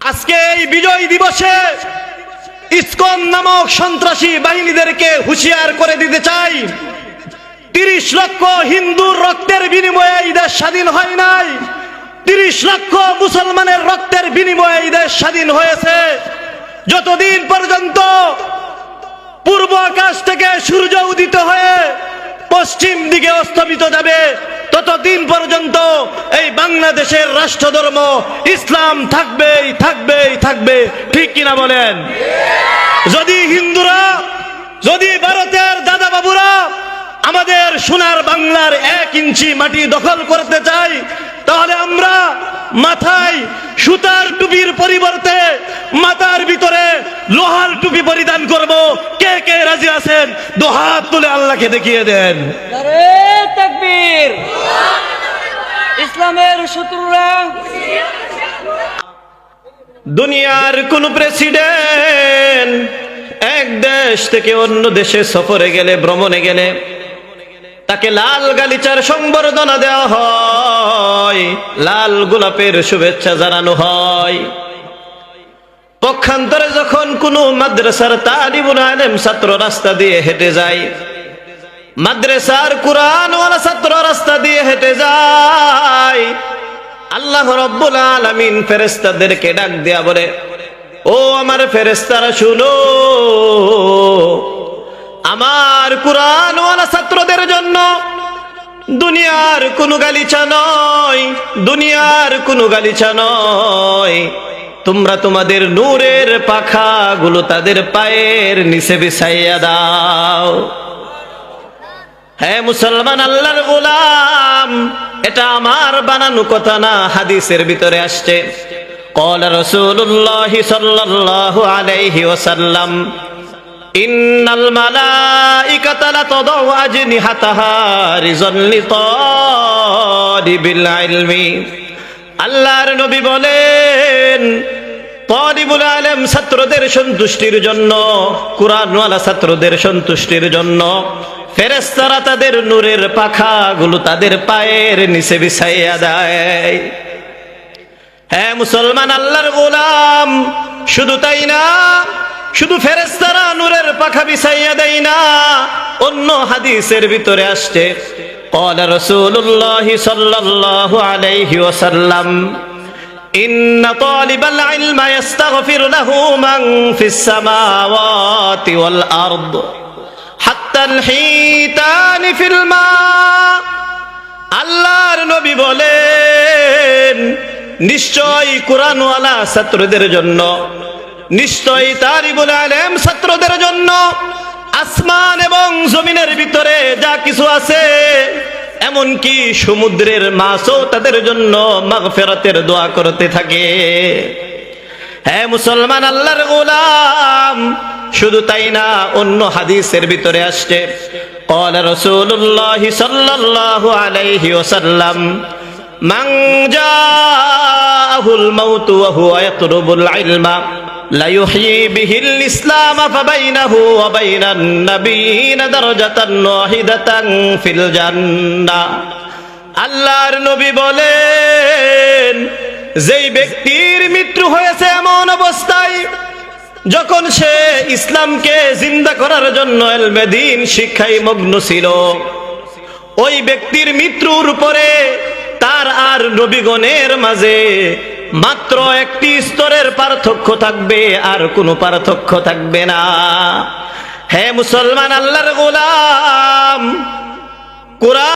আজকে এই বিজয় দিবসে ইসকন নামক সন্ত্রাসী বাহিনীদেরকে হুঁশিয়ার করে দিতে চাই, ৩০ লক্ষ হিন্দুর রক্তের বিনিময়ে এই দেশ স্বাধীন হয় নাই, ৩০ লক্ষ মুসলমানের রক্তের বিনিময়ে এই দেশ স্বাধীন হয়েছে। যতদিন পর্যন্ত পূর্ব আকাশ থেকে সূর্য উদিত হয়ে পশ্চিম দিকে অস্তমিত যাবে, ততদিন পর্যন্ত এই বাংলাদেশের রাষ্ট্রধর্ম ইসলাম থাকবেই থাকবেই থাকবে। ঠিক কিনা বলেন? যদি হিন্দুরা, যদি ভারতের দাদা বাবুরা আমাদের সোনার বাংলার 1 ইঞ্চি মাটি দখল করতে চায়, তাহলে আমরা মাথায় সুতার টুপির পরিবর্তে মাথার ভিতরে লোহার টুপি পরিধান করব। কে কে রাজি আছেন? 2 হাত তুলে আল্লাহকে দেখিয়ে দেন। নারে তাকবীর। ইসলামের শত্রুরা, দুনিয়ার কোন প্রেসিডেন্ট এক দেশ থেকে অন্য দেশে সফরে গেলে, ভ্রমণে গেলে তাকে লাল গালিচার সংবর্ধনা দেওয়া হয়, লাল গোলাপের শুভেচ্ছা জানানো হয়। পক্ষান্তরে যখন কোন মাদ্রাসার তালিবুল আলেম ছাত্র রাস্তা দিয়ে হেঁটে যায়, মাদ্রাসার কুরআনওয়ালা ছাত্র রাস্তা দিয়ে হেঁটে যায়, আল্লাহ রাব্বুল আলামিন ফেরেশতাদেরকে ডাক দেয়া বলে, ও আমার ফেরেশতারা শুনো, আমার কুরআনওয়ালা ছাত্রদের জন্য দুনিয়ার কোনো গালিচা নয়, দুনিয়ার কোনো গালিচা নয়, তোমরা তোমাদের নূরের পাখাগুলো তাদের পায়ের নিচে বিছাইয়া দাও। হে মুসলমান, আল্লাহর গোলাম, এটা আমার বানানো কথা না, হাদিসের ভিতরে আসছে। ক্বালা রাসূলুল্লাহ সাল্লাল্লাহু আলাইহি ওয়াসাল্লাম, ইন্নাল মালাইকাতা লাতাদাউ আজনিহাতাহা রিজাল লিতালিবিল ইলমি। আল্লাহর নবী বলেন, তালিবুল আলেম ছাত্রদের সন্তুষ্টির জন্য, কুরআনওয়ালা ছাত্রদের সন্তুষ্টির জন্য ফেরেশতারা তাদের নূরের পাখাগুলো তাদের পায়ের নিচে বিছাইয়া দেয়। হ্যাঁ মুসলমান, আল্লাহর গোলাম, শুধু তাই না, শুধু ফেরেশতারা নূরের পাখা বিছাইয়া দেয় না, অন্য হাদিসের ভিতরে আসছে, ক্বালা রাসূলুল্লাহ সাল্লাল্লাহু আলাইহি ওয়াসাল্লাম, ইন্না তালিবাল ইলমা ইস্তাগফিরু লাহু মান ফিস সামাওয়াতি ওয়াল আরদ হাত্তাল হিতানি ফিল মা। আল্লাহর নবী বলেন, নিশ্চয় কুরআনওয়ালা ছাত্রদের জন্য, নিশ্চয় তালিবুল আলেম ছাত্রদের জন্য আসমান এবং জমিনের ভিতরে যা কিছু আছে, এমনকি সমুদ্রের মাছও তাদের জন্য মাগফিরাতের দোয়া করতে থাকে। হ্যাঁ মুসলমান, আল্লাহর গোলাম, শুধু তাই না, অন্য হাদিসের ভিতরে আসছে, ক্বালা রাসূলুল্লাহ সাল্লাল্লাহু আলাইহি ওয়াসাল্লাম, মান জাআহুল মাউতু ওয়া হুয়া ইয়াতলুবুল ইলমা লা ইউহয়ি বিহিল ইসলাম ফাবাইনাহু ওয়া বাইনান নাবিয়িনা দারাজাতান ওয়াহিদাতান ফিল জান্নাহ। আল্লাহর নবী বলেন, যেই ব্যক্তির মৃত্যু হয়েছে এমন অবস্থায় যখন সে ইসলামকে জিন্দা করার জন্য ইলমে দ্বীন শিক্ষায় মগ্ন ছিল, ওই ব্যক্তির মৃত্যুর পরে তার আর নবীগণের মাঝে মাত্র একটি স্তরের পার্থক্য থাকবে, আর কোনো পার্থক্য থাকবে না। হে মুসলমান, আল্লাহর গোলাম, কুরআন